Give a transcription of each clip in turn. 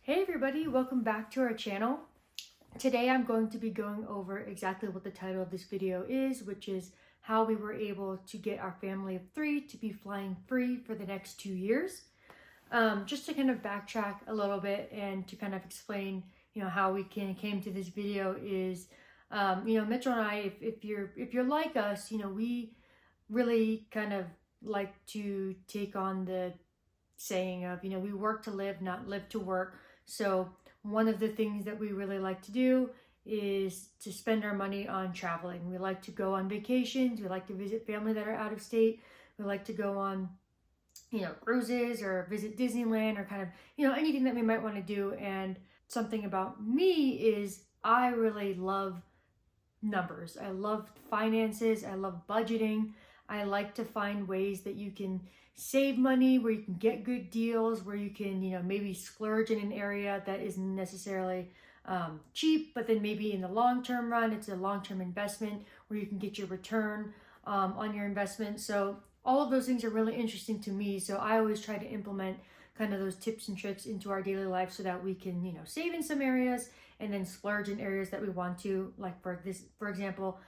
Hey everybody, welcome back to our channel. Today I'm going to be going over exactly what the title of this video is, which is how we were able to get our family of 3 to be flying free for the next 2 years. Just to kind of backtrack a little bit and to kind of explain, how we came to this video is, Mitchell and I, if you're like us, we really kind of like to take on the saying of, we work to live, not live to work. So one of the things that we really like to do is to spend our money on traveling. We like to go on vacations. We like to visit family that are out of state. We like to go on, cruises or visit Disneyland or kind of, anything that we might want to do. And something about me is I really love numbers. I love finances. I love budgeting. I like to find ways that you can save money, where you can get good deals, where you can, maybe splurge in an area that isn't necessarily cheap, but then maybe in the long-term run, it's a long-term investment where you can get your return on your investment. So all of those things are really interesting to me. So I always try to implement kind of those tips and tricks into our daily life so that we can, save in some areas and then splurge in areas that we want to. Like for example,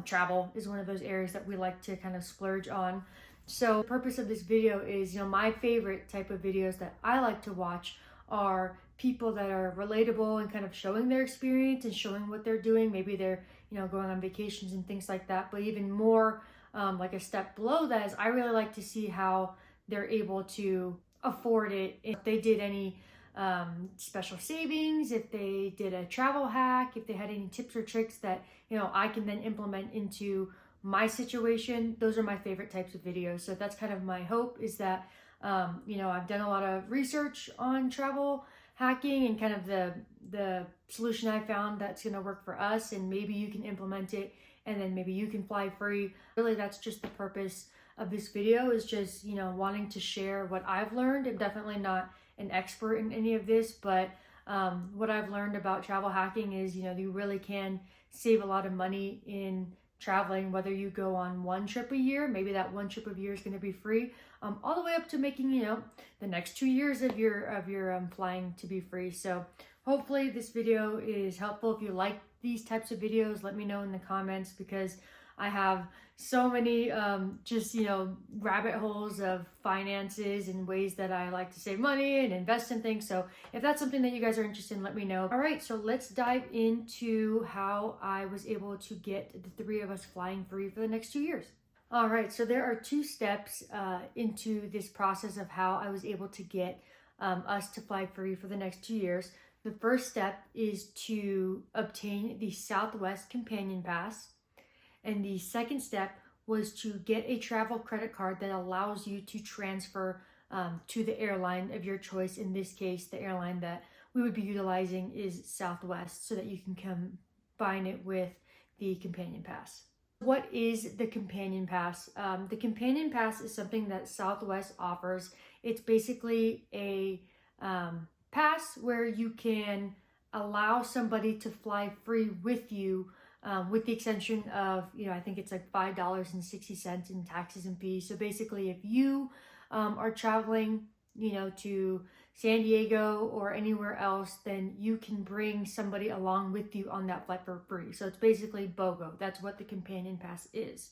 travel is one of those areas that we like to kind of splurge on. So the purpose of this video is, my favorite type of videos that I like to watch are people that are relatable and kind of showing their experience and showing what they're doing. Maybe they're, going on vacations and things like that. But even more, like a step below that is I really like to see how they're able to afford it. If they did any special savings, if they did a travel hack, if they had any tips or tricks that, I can then implement into my situation. Those are my favorite types of videos. So that's kind of my hope, is that, I've done a lot of research on travel hacking and kind of the solution I found that's going to work for us, and maybe you can implement it and then maybe you can fly free. Really, that's just the purpose of this video, is just, wanting to share what I've learned. I'm definitely not an expert in any of this, but what I've learned about travel hacking is, you really can save a lot of money in traveling, whether you go on one trip a year, maybe that one trip a year is going to be free, all the way up to making, the next 2 years of your flying to be free. So hopefully this video is helpful. If you like these types of videos, let me know in the comments, because I have so many rabbit holes of finances and ways that I like to save money and invest in things. So if that's something that you guys are interested in, let me know. All right, so let's dive into how I was able to get the 3 of us flying free for the next 2 years. All right, so there are 2 steps into this process of how I was able to get us to fly free for the next 2 years. The first step is to obtain the Southwest Companion Pass. And the second step was to get a travel credit card that allows you to transfer to the airline of your choice. In this case, the airline that we would be utilizing is Southwest, so that you can combine it with the Companion Pass. What is the Companion Pass? The Companion Pass is something that Southwest offers. It's basically a pass where you can allow somebody to fly free with you, with the extension of, I think it's like $5.60 in taxes and fees. So basically, if you are traveling, to San Diego or anywhere else, then you can bring somebody along with you on that flight for free. So it's basically BOGO. That's what the Companion Pass is.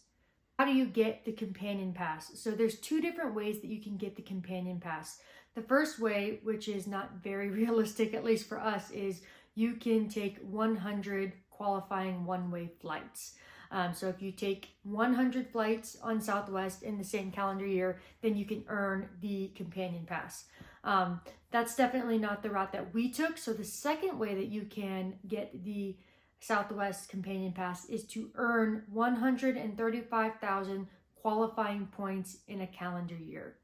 How do you get the Companion Pass? So there's 2 different ways that you can get the Companion Pass. The first way, which is not very realistic, at least for us, is you can take 100 qualifying one-way flights. So if you take 100 flights on Southwest in the same calendar year, then you can earn the Companion Pass. That's definitely not the route that we took. So the second way that you can get the Southwest Companion Pass is to earn 135,000 qualifying points in a calendar year.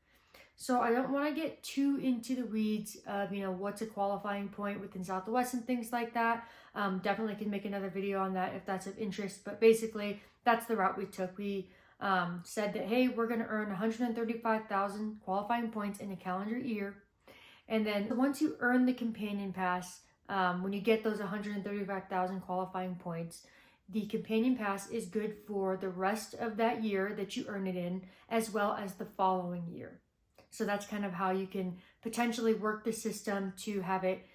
So I don't want to get too into the weeds of, what's a qualifying point within Southwest and things like that. Definitely can make another video on that if that's of interest. But basically, that's the route we took. We said that, hey, we're going to earn 135,000 qualifying points in a calendar year. And then once you earn the Companion Pass, when you get those 135,000 qualifying points, the Companion Pass is good for the rest of that year that you earn it in, as well as the following year. So that's kind of how you can potentially work the system to have it,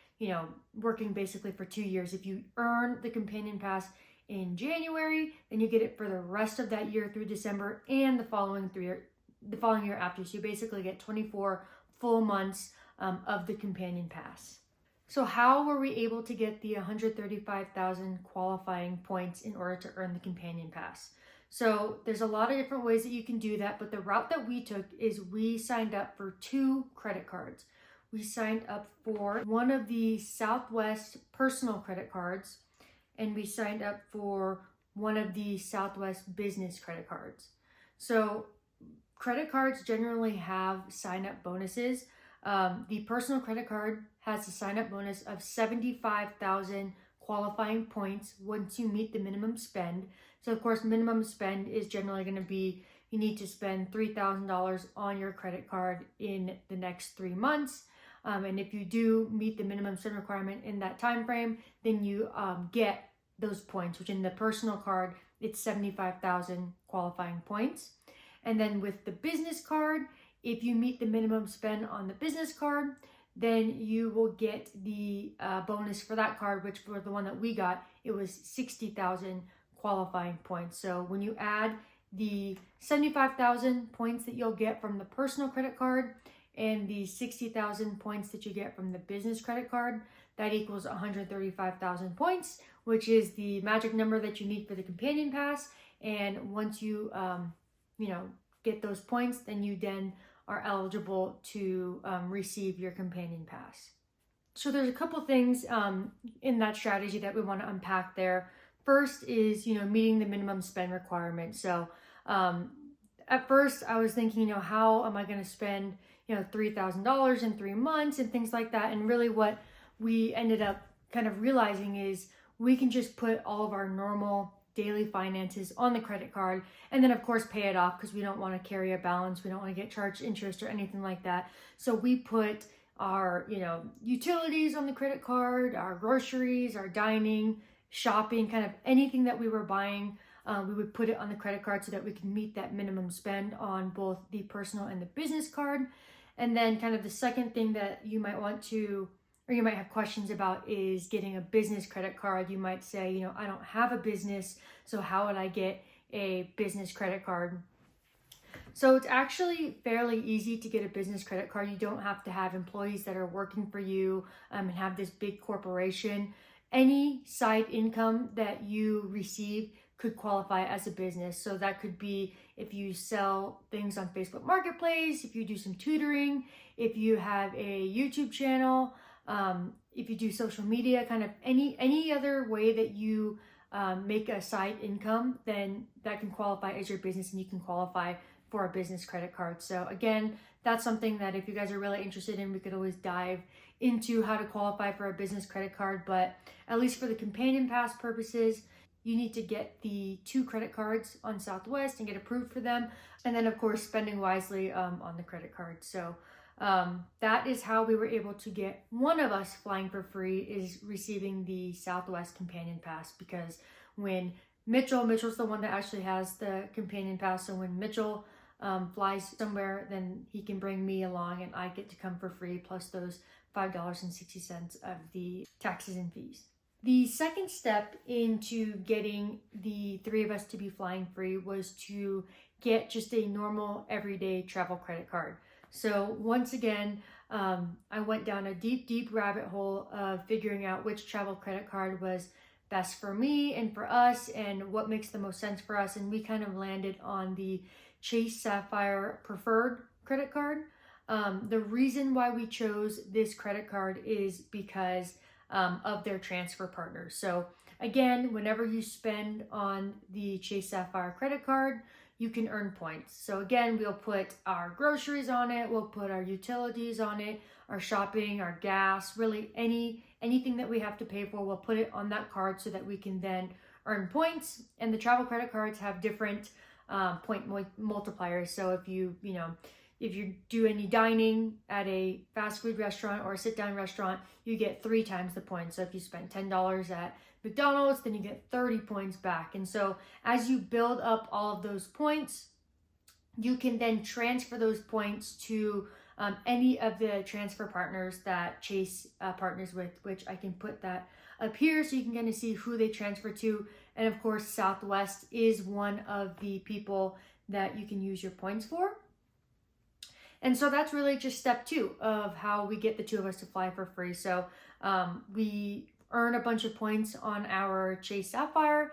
working basically for 2 years. If you earn the companion pass in January, then you get it for the rest of that year through December and the following year after. So you basically get 24 full months of the companion pass. So how were we able to get the 135,000 qualifying points in order to earn the companion pass? So there's a lot of different ways that you can do that, but the route that we took is we signed up for 2 credit cards. We signed up for one of the Southwest personal credit cards, and we signed up for one of the Southwest business credit cards. So credit cards generally have sign-up bonuses. The personal credit card has a sign-up bonus of 75,000 qualifying points once you meet the minimum spend. So of course, minimum spend is generally going to be, you need to spend $3,000 on your credit card in the next 3 months. And if you do meet the minimum spend requirement in that time frame, then you get those points, which in the personal card, it's 75,000 qualifying points. And then with the business card, if you meet the minimum spend on the business card, then you will get the bonus for that card, which for the one that we got, it was 60,000 qualifying points. So when you add the 75,000 points that you'll get from the personal credit card and the 60,000 points that you get from the business credit card, that equals 135,000 points, which is the magic number that you need for the companion pass. And once you, get those points, then you are eligible to receive your companion pass. So there's a couple things in that strategy that we want to unpack there. First is, meeting the minimum spend requirement. So at first I was thinking, how am I going to spend, $3,000 in 3 months and things like that. And really what we ended up kind of realizing is we can just put all of our normal daily finances on the credit card and then of course pay it off, because we don't want to carry a balance. We don't want to get charged interest or anything like that. So we put our, utilities on the credit card, our groceries, our dining, shopping, kind of anything that we were buying, we would put it on the credit card so that we can meet that minimum spend on both the personal and the business card. And then kind of the second thing that you might want to, or you might have questions about, is getting a business credit card. You might say, I don't have a business, so how would I get a business credit card? So it's actually fairly easy to get a business credit card. You don't have to have employees that are working for you and have this big corporation. Any side income that you receive could qualify as a business. So that could be if you sell things on Facebook Marketplace, if you do some tutoring, if you have a YouTube channel, if you do social media, kind of any other way that you make a side income, then that can qualify as your business and you can qualify for a business credit card. So again, that's something that if you guys are really interested in, we could always dive into how to qualify for a business credit card. But at least for the companion pass purposes, you need to get the 2 credit cards on Southwest and get approved for them. And then of course, spending wisely on the credit card. So that is how we were able to get one of us flying for free, is receiving the Southwest companion pass. Because when Mitchell's the one that actually has the companion pass. So when Mitchell flies somewhere, then he can bring me along and I get to come for free, plus those $5.60 of the taxes and fees. The second step into getting the 3 of us to be flying free was to get just a normal everyday travel credit card. So once again, I went down a deep rabbit hole of figuring out which travel credit card was best for me and for us and what makes the most sense for us. And we kind of landed on the Chase Sapphire preferred credit card. The reason why we chose this credit card is because of their transfer partners. So again, whenever you spend on the Chase Sapphire credit card, you can earn points. So again, we'll put our groceries on it, we'll put our utilities on it, our shopping, our gas, really anything that we have to pay for, we'll put it on that card so that we can then earn points. And the travel credit cards have different point multipliers. So if you do any dining at a fast food restaurant or a sit-down restaurant, you get 3 times the points. So if you spend $10 at McDonald's, then you get 30 points back. And so as you build up all of those points, you can then transfer those points to any of the transfer partners that Chase partners with, which I can put that up here so you can kind of see who they transfer to. And of course, Southwest is one of the people that you can use your points for. And so that's really just step 2 of how we get the 2 of us to fly for free. So we earn a bunch of points on our Chase Sapphire,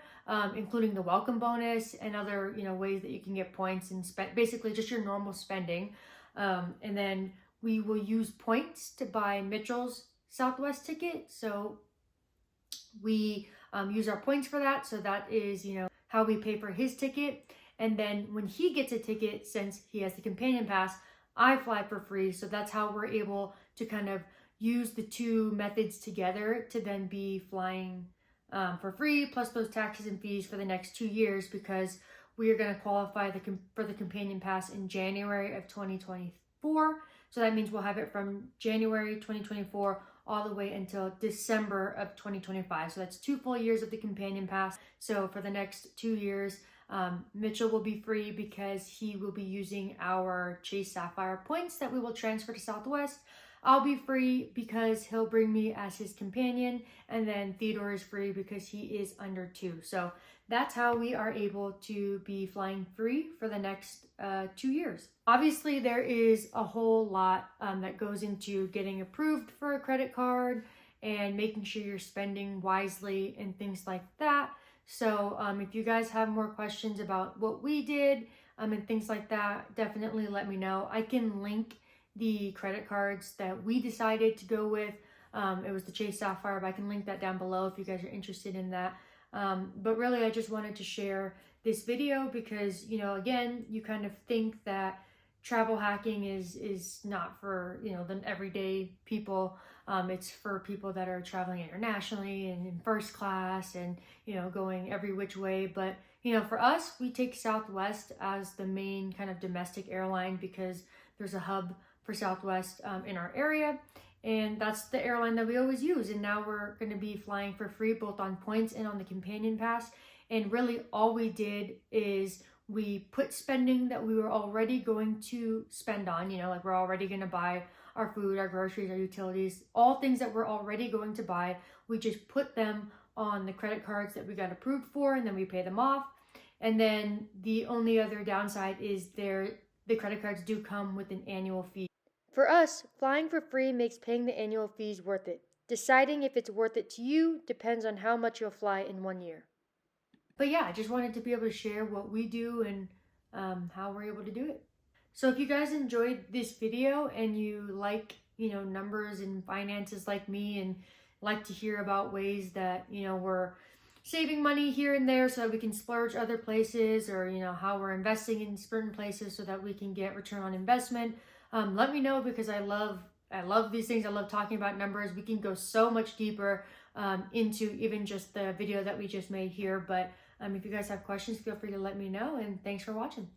including the welcome bonus and other ways that you can get points and spend, basically just your normal spending. And then we will use points to buy Mitchell's Southwest ticket. So we use our points for that. So that is, how we pay for his ticket. And then when he gets a ticket, since he has the companion pass, I fly for free. So that's how we're able to kind of use the 2 methods together to then be flying for free, plus those taxes and fees for the next 2 years, because we are going to qualify for the companion pass in January of 2024. So that means we'll have it from January 2024 all the way until December of 2025. So that's 2 full years of the companion pass. So for the next 2 years, Mitchell will be free because he will be using our Chase Sapphire points that we will transfer to Southwest. I'll be free because he'll bring me as his companion, and then Theodore is free because he is under 2. So that's how we are able to be flying free for the next 2 years. Obviously, there is a whole lot that goes into getting approved for a credit card and making sure you're spending wisely and things like that. So if you guys have more questions about what we did and things like that, definitely let me know. I can link the credit cards that we decided to go with. It was the Chase Sapphire, but I can link that down below if you guys are interested in that. But really, I just wanted to share this video because, again, you kind of think that travel hacking is not for, the everyday people. It's for people that are traveling internationally and in first class and, going every which way. But, for us, we take Southwest as the main kind of domestic airline because there's a hub for Southwest in our area. And that's the airline that we always use. And now we're going to be flying for free, both on points and on the companion pass. And really all we did is we put spending that we were already going to spend on, like we're already going to buy our food, our groceries, our utilities, all things that we're already going to buy. We just put them on the credit cards that we got approved for, and then we pay them off. And then the only other downside is the credit cards do come with an annual fee. For us, flying for free makes paying the annual fees worth it. Deciding if it's worth it to you depends on how much you'll fly in 1 year. But yeah, I just wanted to be able to share what we do and how we're able to do it. So if you guys enjoyed this video and you like, numbers and finances like me and like to hear about ways that, we're saving money here and there so that we can splurge other places, or, how we're investing in certain places so that we can get return on investment, let me know, because I love these things. I love talking about numbers. We can go so much deeper into even just the video that we just made here. But if you guys have questions, feel free to let me know. And thanks for watching.